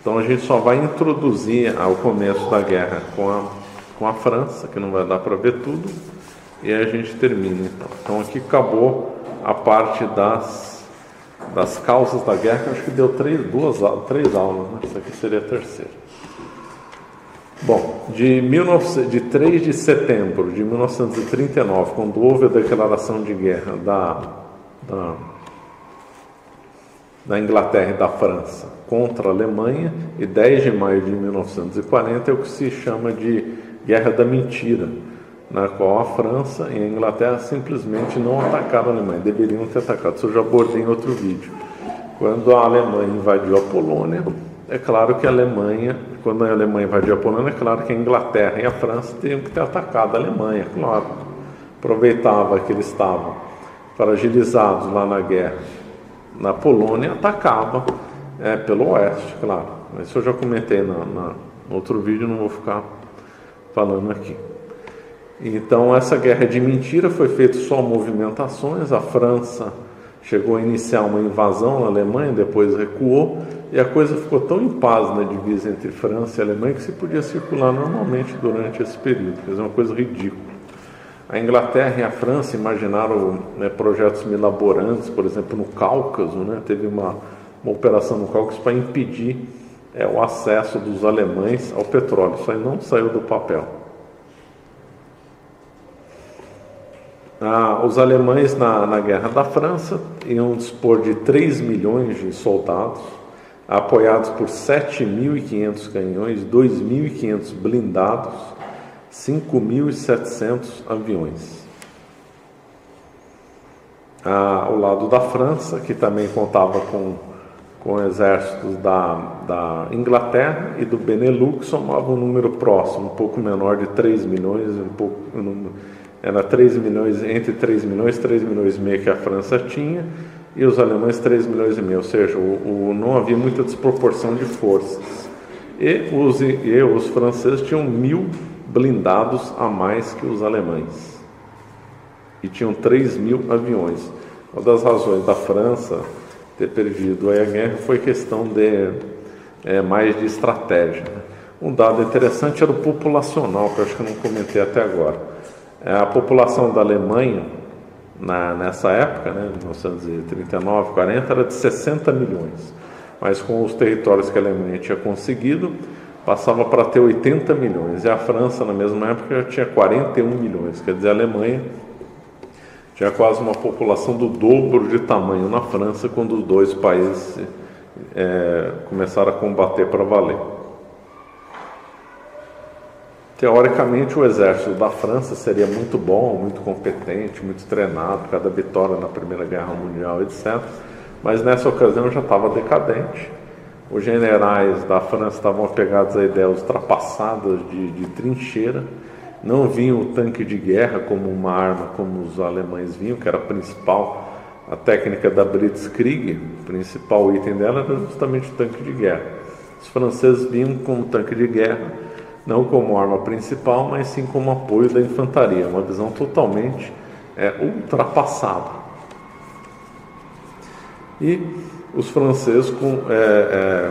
Então a gente só vai introduzir ao começo da guerra com a França, que não vai dar para ver tudo, e aí a gente termina então. Então aqui acabou a parte das causas da guerra, que eu acho que deu três aulas, né? Isso aqui seria a terceira. Bom, de 3 de setembro de 1939, quando houve a declaração de guerra da Inglaterra e da França contra a Alemanha, e 10 de maio de 1940 é o que se chama de Guerra da Mentira, na qual a França e a Inglaterra simplesmente não atacaram a Alemanha, deveriam ter atacado. Isso eu já abordei em outro vídeo. Quando a Alemanha invadiu a Polônia, é claro que quando a Alemanha invadiu a Polônia, é claro que a Inglaterra e a França teriam que ter atacado a Alemanha, claro. Aproveitava que eles estavam fragilizados lá na guerra na Polônia, atacava pelo oeste, claro. Mas isso eu já comentei no outro vídeo, não vou ficar falando aqui. Então essa guerra de mentira foi feita só movimentações. A França chegou a iniciar uma invasão na Alemanha, depois recuou, e a coisa ficou tão em paz na divisa entre França e Alemanha que se podia circular normalmente durante esse período. Quer dizer, uma coisa ridícula. A Inglaterra e a França imaginaram projetos milaborantes, por exemplo, no Cáucaso, teve uma operação no Cáucaso para impedir o acesso dos alemães ao petróleo. Isso aí não saiu do papel. Os alemães na Guerra da França iam dispor de 3 milhões de soldados, apoiados por 7.500 canhões, 2.500 blindados, 5.700 aviões. Ao lado da França, que também contava com exércitos da Inglaterra e do Benelux, somava um número próximo, um pouco menor de 3 milhões, era 3 milhões, entre 3 milhões e meio que a França tinha, e os alemães 3 milhões e meio, ou seja, não havia muita desproporção de forças. E os franceses tinham 1.000 blindados a mais que os alemães, e tinham 3.000 aviões. Uma das razões da França ter perdido a guerra foi questão mais de estratégia. Um dado interessante era o populacional, que eu acho que eu não comentei até agora. A população da Alemanha, nessa época, 1939, 40, era de 60 milhões. Mas com os territórios que a Alemanha tinha conseguido, passava para ter 80 milhões. E a França, na mesma época, já tinha 41 milhões. Quer dizer, a Alemanha tinha quase uma população do dobro de tamanho na França, quando os dois países começaram a combater para valer. Teoricamente, o exército da França seria muito bom, muito competente, muito treinado, cada vitória na Primeira Guerra Mundial, etc. Mas nessa ocasião já estava decadente. Os generais da França estavam apegados a ideias ultrapassadas de trincheira, não viam o tanque de guerra como uma arma como os alemães viam, que era a técnica da Blitzkrieg, o principal item dela era justamente o tanque de guerra. Os franceses viam como tanque de guerra não como arma principal, mas sim como apoio da infantaria, uma visão totalmente ultrapassada. E os franceses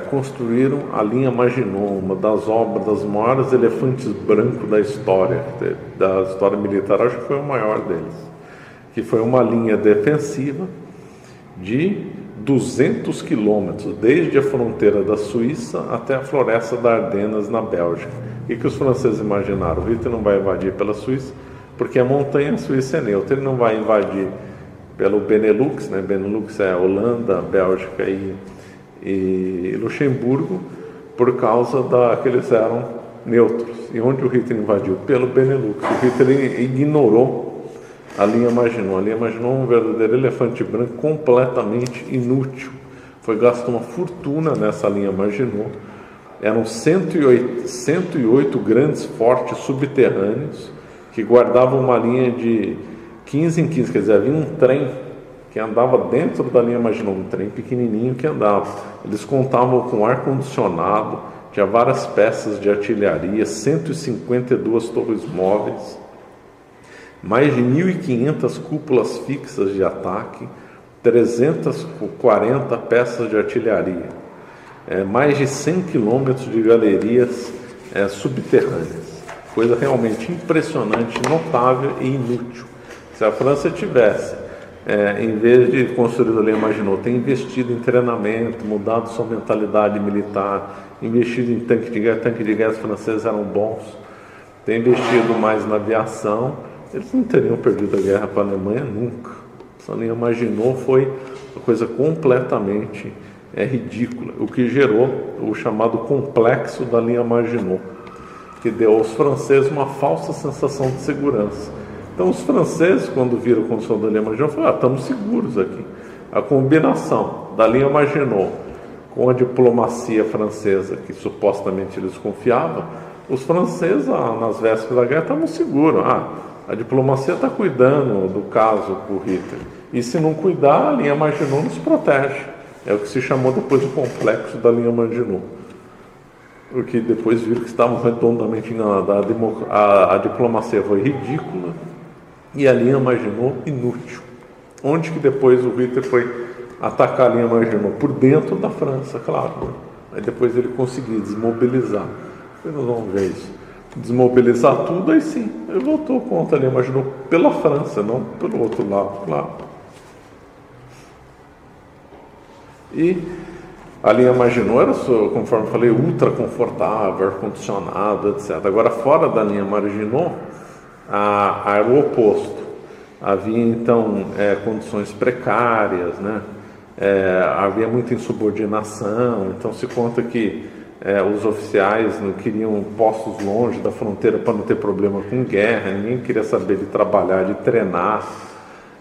construíram a linha Maginot, uma das maiores elefantes brancos da história militar, acho que foi o maior deles, que foi uma linha defensiva de 200 quilômetros, desde a fronteira da Suíça até a floresta da Ardenas, na Bélgica. O que os franceses imaginaram? O Hitler não vai invadir pela Suíça, porque a montanha suíça é neutra. Ele não vai invadir pelo Benelux, Benelux é Holanda, Bélgica e Luxemburgo, por causa que eles eram neutros. E onde o Hitler invadiu? Pelo Benelux. O Hitler ignorou a linha Maginot. A linha Maginot é um verdadeiro elefante branco completamente inútil. Foi gasto uma fortuna nessa linha Maginot. Eram 108 grandes fortes subterrâneos que guardavam uma linha de 15 em 15, quer dizer, havia um trem que andava dentro da linha Maginot, um trem pequenininho que andava. Eles contavam com ar-condicionado, tinha várias peças de artilharia, 152 torres móveis, mais de 1.500 cúpulas fixas de ataque, 340 peças de artilharia. mais de 100 quilômetros de galerias subterrâneas. Coisa realmente impressionante, notável e inútil. Se a França tivesse, em vez de construir a linha Maginot, ter investido em treinamento, mudado sua mentalidade militar, investido em tanque de guerra, os franceses eram bons, ter investido mais na aviação, eles não teriam perdido a guerra para a Alemanha nunca. Essa linha Maginot foi uma coisa completamente ridícula, o que gerou o chamado complexo da linha Maginot, que deu aos franceses uma falsa sensação de segurança. Então os franceses, quando viram a construção da linha Maginot, falaram: estamos seguros aqui. A combinação da linha Maginot com a diplomacia francesa, que supostamente eles confiavam, os franceses, nas vésperas da guerra, estavam seguros. A diplomacia está cuidando do caso com o Hitler, e se não cuidar, a linha Maginot nos protege. É o que se chamou depois o complexo da linha Maginot, porque depois viram que estavam redondamente enganados. A diplomacia foi ridícula e a linha Maginot inútil. Onde que depois o Hitler foi atacar a linha Maginot? Por dentro da França, claro, né? Aí depois ele conseguiu desmobilizar. Nós vamos ver isso. Desmobilizar tudo, aí sim, ele voltou contra a linha Maginot pela França, não pelo outro lado, claro. E a linha Maginot era, conforme eu falei, ultra confortável, ar-condicionado, etc. Agora, fora da linha Maginot, era o oposto. Havia, então, condições precárias, né? Havia muita insubordinação. Então, se conta que os oficiais não queriam postos longe da fronteira para não ter problema com guerra, ninguém queria saber de trabalhar, de treinar.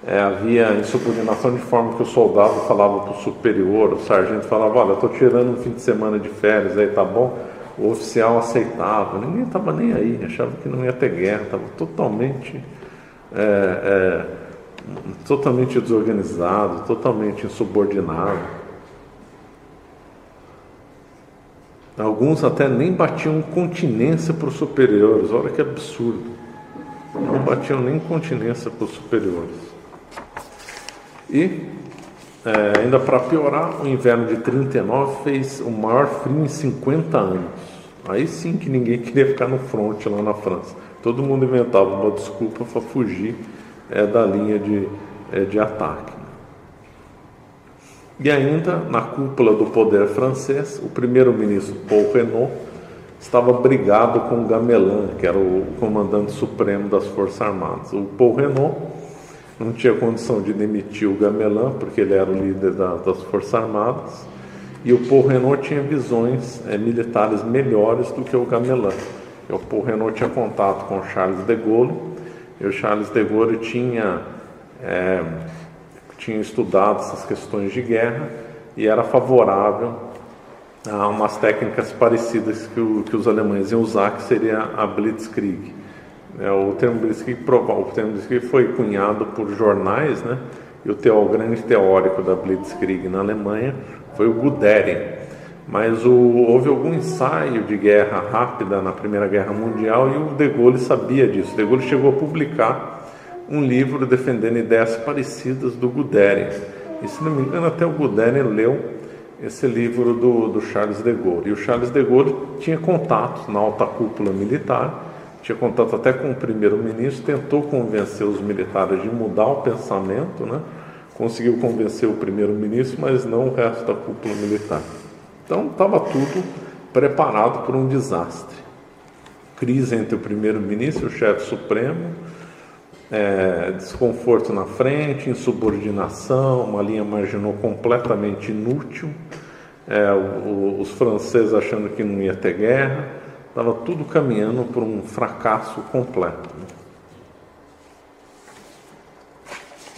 Havia insubordinação de forma que o soldado falava para o superior, o sargento falava: olha, estou tirando um fim de semana de férias, aí tá bom? O oficial aceitava, ninguém estava nem aí, achava que não ia ter guerra, estava totalmente desorganizado, totalmente insubordinado. Alguns até nem batiam continência para os superiores, olha que absurdo, não batiam nem continência para os superiores. E, ainda para piorar, o inverno de 39 fez o maior frio em 50 anos. Aí sim que ninguém queria ficar no fronte lá na França. Todo mundo inventava uma desculpa para fugir da linha de ataque. E ainda, na cúpula do poder francês, o primeiro-ministro Paul Renault estava brigado com Gamelin, que era o comandante supremo das Forças Armadas. O Paul Renault não tinha condição de demitir o Gamelin, porque ele era o líder das Forças Armadas, e o Paul Renault tinha visões militares melhores do que o Gamelin. O Paul Renault tinha contato com o Charles de Gaulle, e o Charles de Gaulle tinha estudado essas questões de guerra e era favorável a umas técnicas parecidas que os alemães iam usar, que seria a Blitzkrieg. O termo Blitzkrieg foi cunhado por jornais, né? E o grande teórico da Blitzkrieg na Alemanha foi o Guderian. Mas houve algum ensaio de guerra rápida na Primeira Guerra Mundial e o de Gaulle sabia disso. De Gaulle chegou a publicar um livro defendendo ideias parecidas do Guderian. E, se não me engano, até o Guderian leu esse livro do Charles de Gaulle. E o Charles de Gaulle tinha contatos na alta cúpula militar, tinha contato até com o primeiro-ministro, tentou convencer os militares de mudar o pensamento, né? Conseguiu convencer o primeiro-ministro, mas não o resto da cúpula militar. Então estava tudo preparado para um desastre. Crise entre o primeiro-ministro e o chefe supremo, desconforto na frente, insubordinação, uma linha Maginot completamente inútil, os franceses achando que não ia ter guerra, estava tudo caminhando por um fracasso completo.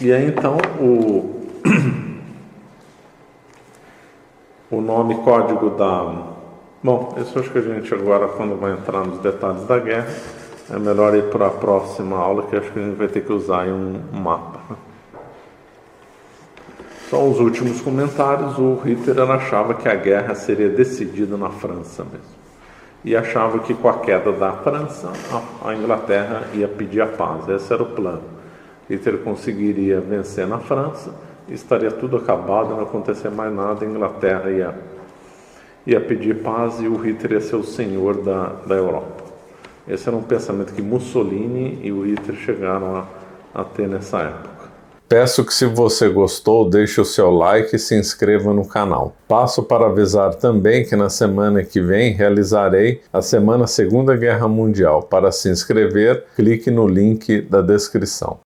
E aí então o nome código Bom, isso acho que a gente agora, quando vai entrar nos detalhes da guerra, é melhor ir para a próxima aula, que acho que a gente vai ter que usar aí um mapa. Só os últimos comentários. O Hitler achava que a guerra seria decidida na França mesmo. E achava que com a queda da França, a Inglaterra ia pedir a paz. Esse era o plano. Hitler conseguiria vencer na França, estaria tudo acabado, não ia acontecer mais nada, a Inglaterra ia pedir paz e o Hitler ia ser o senhor da Europa. Esse era um pensamento que Mussolini e o Hitler chegaram a ter nessa época. Peço que, se você gostou, deixe o seu like e se inscreva no canal. Passo para avisar também que na semana que vem realizarei a Semana Segunda Guerra Mundial. Para se inscrever, clique no link da descrição.